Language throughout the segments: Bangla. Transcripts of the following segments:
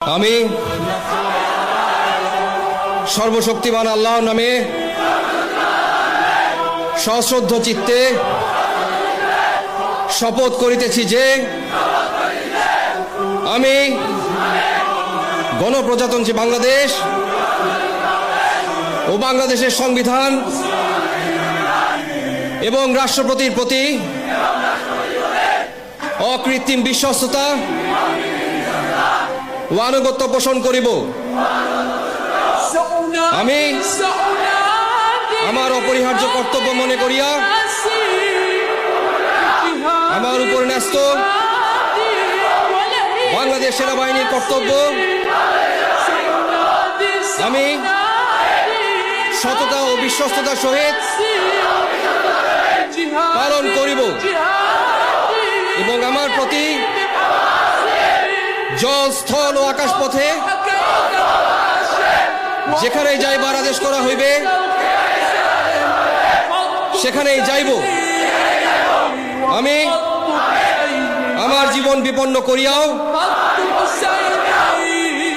আমি সর্বশক্তিমান আল্লাহর নামে সশ্রদ্ধ চিত্তে শপথ করিতেছি যে আমি গণপ্রজাতন্ত্রী বাংলাদেশ ও বাংলাদেশের সংবিধান এবং রাষ্ট্রপতির প্রতি অকৃত্রিম বিশ্বস্ততা ও আনুগত্য পোষণ করিব। আমি আমার অপরিহার্য কর্তব্য মনে করিয়া আমার উপর ন্যস্ত বাংলাদেশ সেনাবাহিনীর কর্তব্য আমি সততা ও বিশ্বস্ততার সহিত পালন করিব এবং আমার প্রতি জল, স্থল ও আকাশ পথে যেখানেই যাইবার আদেশ করা হইবে সেখানেই যাইব। আমি আমার জীবন বিপন্ন করিয়াও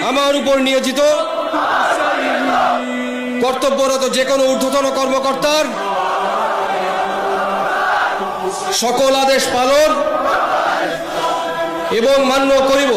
আমার উপর নিয়োজিত কর্তব্যরত যে কোনো ঊর্ধ্বতন কর্মকর্তার সকল আদেশ পালন এবং মান্য করিব।